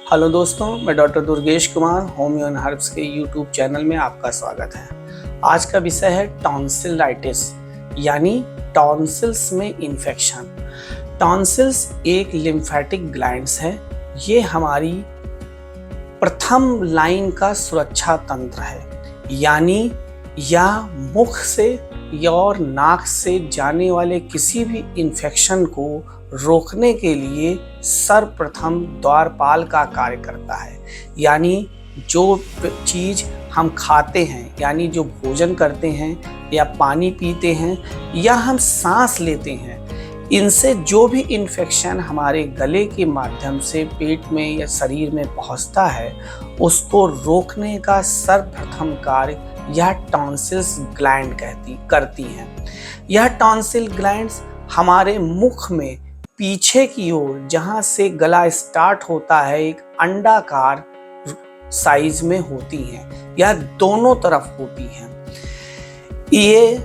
Hello दोस्तों, मैं doctor Durgesh Kumar homeo and herbs के यूट्यूब चैनल में आपका स्वागत है। आज का विषय है टॉन्सिलाइटिस यानी टॉन्सिल्स में इन्फेक्शन। टॉन्सिल्स एक लिम्फेटिक ग्लैंड्स है। ये हमारी प्रथम लाइन का सुरक्षा तंत्र है, यानी या मुख से या और नाक से जाने वाले किसी भी इन्फेक्शन को रोकने के लिए सर्वप्रथम द्वारपाल का कार्य करता है। यानी जो चीज़ हम खाते हैं, यानी जो भोजन करते हैं या पानी पीते हैं या हम सांस लेते हैं, इनसे जो भी इन्फेक्शन हमारे गले के माध्यम से पेट में या शरीर में पहुंचता है, उसको रोकने का सर्वप्रथम कार्य यह टॉन्सिल्स ग्लैंड करती हैं। यह टॉन्सिल ग्लैंड्स हमारे मुख में पीछे की ओर, जहां से गला स्टार्ट होता है, एक अंडाकार साइज में होती हैं। यह दोनों तरफ होती हैं। ये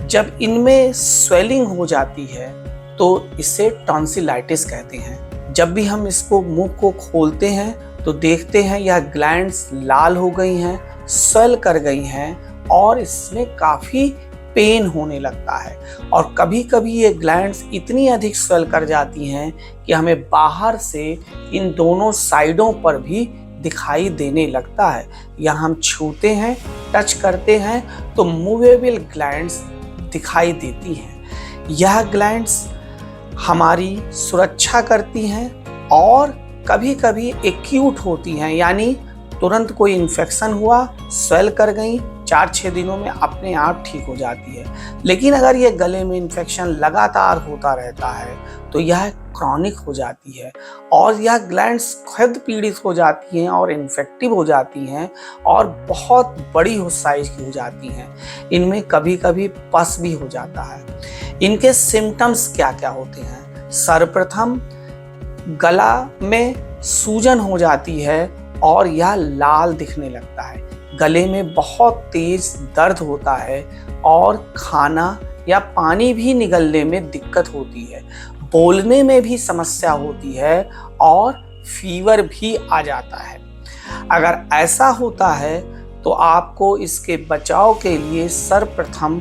जब इनमें स्वेलिंग हो जाती है तो इसे टॉन्सिलाइटिस कहते हैं। जब भी हम इसको मुंह को खोलते हैं तो देखते हैं यह ग्लैंड्स लाल हो गई हैं, स्वेल कर गई हैं और इसमें काफ़ी पेन होने लगता है। और कभी कभी ये ग्लैंड्स इतनी अधिक स्वेल कर जाती हैं कि हमें बाहर से इन दोनों साइडों पर भी दिखाई देने लगता है। या हम छूते हैं, टच करते हैं तो मूवेबल ग्लैंड्स दिखाई देती हैं। यह ग्लैंड्स हमारी सुरक्षा करती हैं और कभी कभी एक्यूट होती हैं, यानी तुरंत कोई इन्फेक्शन हुआ, स्वेल कर गई, 4-6 दिनों में अपने आप ठीक हो जाती है। लेकिन अगर ये गले में इन्फेक्शन लगातार होता रहता है तो यह क्रॉनिक हो जाती है और यह ग्लैंड्स खुद पीड़ित हो जाती हैं और इन्फेक्टिव हो जाती हैं और बहुत बड़ी साइज की हो जाती हैं। इनमें कभी कभी पस भी हो जाता है। इनके सिम्टम्स क्या क्या होते हैं? सर्वप्रथम गला में सूजन हो जाती है और यह लाल दिखने लगता है। गले में बहुत तेज दर्द होता है और खाना या पानी भी निगलने में दिक्कत होती है। बोलने में भी समस्या होती है और फीवर भी आ जाता है। अगर ऐसा होता है तो आपको इसके बचाव के लिए सर्वप्रथम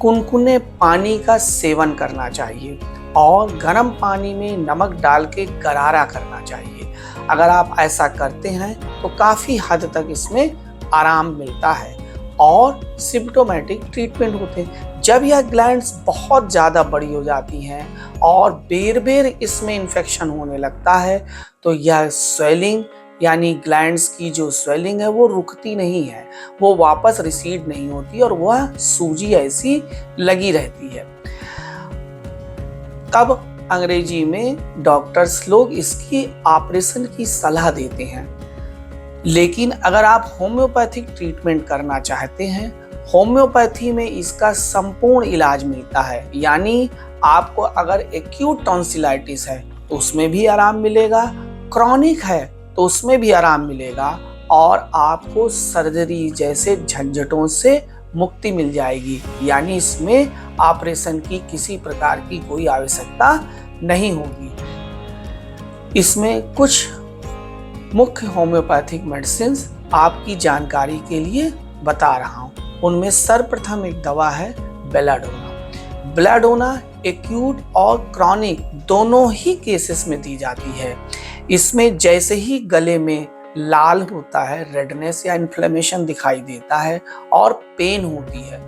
कुनकुने पानी का सेवन करना चाहिए और गर्म पानी में नमक डाल के गरारा करना चाहिए। अगर आप ऐसा करते हैं तो काफ़ी हद तक इसमें आराम मिलता है और सिम्प्टोमेटिक ट्रीटमेंट होते हैं। जब यह ग्लैंड्स बहुत ज़्यादा बड़ी हो जाती हैं और बेर बेर इसमें इन्फेक्शन होने लगता है तो यह स्वेलिंग, यानी ग्लैंड्स की जो स्वेलिंग है वो रुकती नहीं है, वो वापस रिसीड नहीं होती और वह सूजी ऐसी लगी रहती है। तब अंग्रेजी में डॉक्टर्स लोग इसकी ऑपरेशन की सलाह देते हैं। लेकिन अगर आप होम्योपैथिक ट्रीटमेंट करना चाहते हैं, होम्योपैथी में इसका संपूर्ण इलाज मिलता है। यानी आपको अगर एक्यूट टॉन्सिलाइटिस है तो उसमें भी आराम मिलेगा, क्रॉनिक है तो उसमें भी आराम मिलेगा और आपको सर्जरी जैसे झंझटों से मुक्ति मिल जाएगी। यानी इसमें ऑपरेशन की किसी प्रकार की कोई आवश्यकता नहीं होगी। इसमें कुछ मुख्य होम्योपैथिक मेडिसिन्स आपकी जानकारी के लिए बता रहा हूँ। उनमें सर्वप्रथम एक दवा है बेलाडोना। बेलाडोना एक्यूट और क्रॉनिक दोनों ही केसेस में दी जाती है। इसमें जैसे ही गले में लाल होता है, रेडनेस या इन्फ्लेमेशन दिखाई देता है और पेन होती है,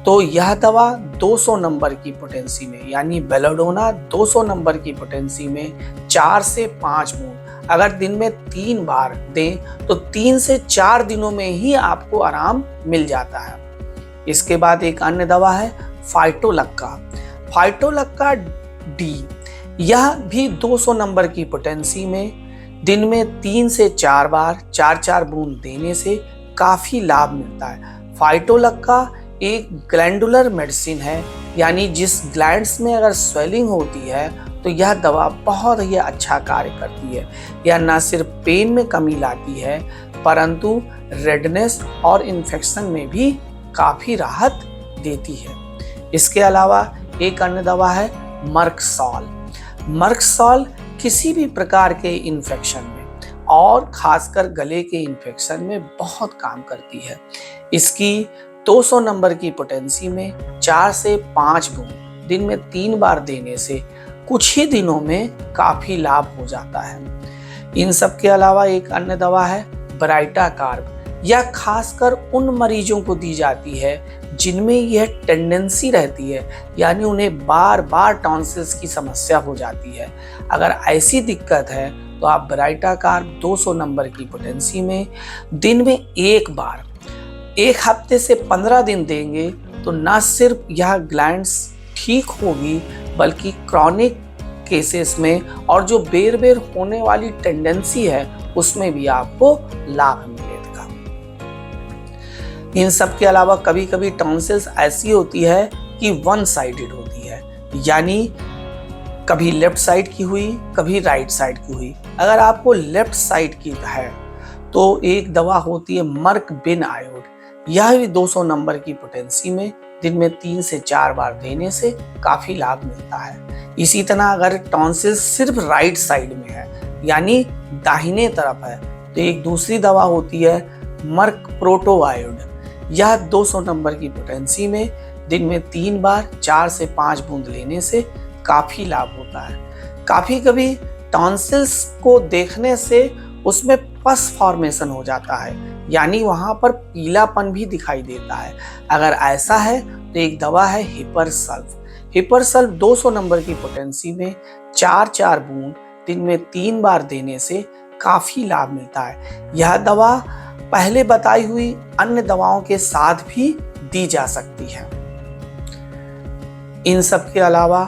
तो यह दवा 200 नंबर की पोटेंसी में, यानी बेलाडोना 200 नंबर की पोटेंसी में 4 से 5 बूंद अगर दिन में 3 बार दें तो 3 से 4 दिनों में ही आपको आराम मिल जाता है। इसके बाद एक अन्य दवा है फाइटोलक्का। फाइटोलक्का डी, यह भी 200 नंबर की पोटेंसी में दिन में 3 से 4 बार 4-4 बूंद देने से काफ़ी लाभ मिलता है। फाइटोलक्का एक ग्लैंडुलर मेडिसिन है, यानी जिस ग्लैंड्स में अगर स्वेलिंग होती है तो यह दवा बहुत ही अच्छा कार्य करती है। यह न सिर्फ पेन में कमी लाती है परंतु रेडनेस और इन्फेक्शन में भी काफ़ी राहत देती है। इसके अलावा एक अन्य दवा है मर्कसॉल। मर्कसॉल किसी भी प्रकार के इन्फेक्शन में और खासकर गले के इन्फेक्शन में बहुत काम करती है। इसकी 200 नंबर की पोटेंसी में 4 से 5 बूंद दिन में 3 बार देने से कुछ ही दिनों में काफी लाभ हो जाता है। इन सब के अलावा एक अन्य दवा है ब्राइटा कार्ब। यह खासकर उन मरीजों को दी जाती है जिनमें यह टेंडेंसी रहती है, यानी उन्हें बार बार टॉन्सिल्स की समस्या हो जाती है। अगर ऐसी दिक्कत है तो आप ब्राइटा कार्ब 200 नंबर की पोटेंसी में दिन में 1 बार 1 हफ्ते से 15 दिन देंगे तो न सिर्फ यह ग्लैंड्स ठीक होगी बल्कि क्रॉनिक केसेस में और जो बेर बेर होने वाली टेंडेंसी है उसमें भी आपको लाभ मिलेगा। इन सब के अलावा कभी कभी टॉन्सिल्स ऐसी होती है कि वन साइडेड होती है, यानी कभी लेफ्ट साइड की हुई कभी राइट साइड की हुई। अगर आपको लेफ्ट साइड की है तो एक दवा होती है मर्क बिन आयोड। यह भी 200 नंबर की पोटेंसी में दिन में 3 से 4 बार देने से काफी लाभ मिलता है। इसी तरह अगर टॉन्सिल सिर्फ राइट साइड में है यानी दाहिने तरफ है तो एक दूसरी दवा होती है मर्क प्रोटोआयोड। यह 200 नंबर की पोटेंसी में दिन में 3 बार 4 से 5 बूंद लेने से काफी लाभ होता है। काफी कभी टॉन्सिल्स को देखने से उसमें पस फॉर्मेशन हो जाता है, यानी वहां पर पीलापन भी दिखाई देता है। अगर ऐसा है तो एक दवा है हिपरसल्फ। हिपरसल्फ 200 नंबर की पोटेंसी में 4-4 बूंद दिन में 3 बार देने से काफी लाभ मिलता है। यह दवा पहले बताई हुई अन्य दवाओं के साथ भी दी जा सकती है। इन सब के अलावा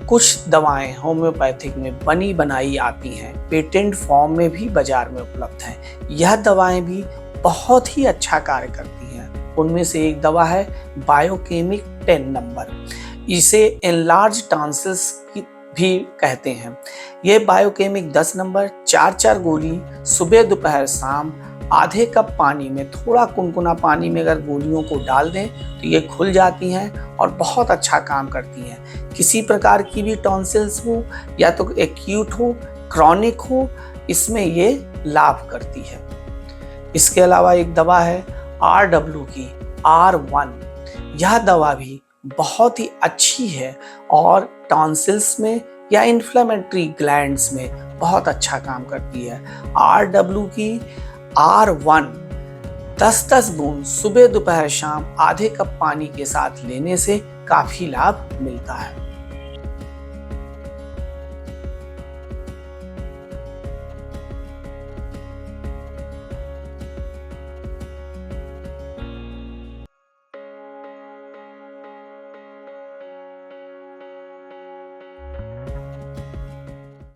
कुछ दवाएं होम्योपैथिक में बनी बनाई आती हैं, पेटेंट फॉर्म में भी बाजार में उपलब्ध हैं। यह दवाएं भी बहुत ही अच्छा कार्य करती हैं। उनमें से एक दवा है बायोकेमिक 10 नंबर। इसे एनलार्ज टॉन्सिल्स भी कहते हैं। यह बायोकेमिक 10 नंबर 4-4 गोली सुबह दोपहर शाम आधे कप पानी में, थोड़ा कुनकुना पानी में अगर गोलियों को डाल दें तो ये खुल जाती हैं और बहुत अच्छा काम करती हैं। किसी प्रकार की भी टॉन्सिल्स हो या तो एक्यूट हो क्रॉनिक हो, इसमें ये लाभ करती है। इसके अलावा एक दवा है RW की R1। यह दवा भी बहुत ही अच्छी है और टॉन्सिल्स में या इन्फ्लेमेटरी ग्लैंड्स में बहुत अच्छा काम करती है। RW की R1 10-10 बूंद सुबह दोपहर शाम आधे कप पानी के साथ लेने से काफी लाभ मिलता है।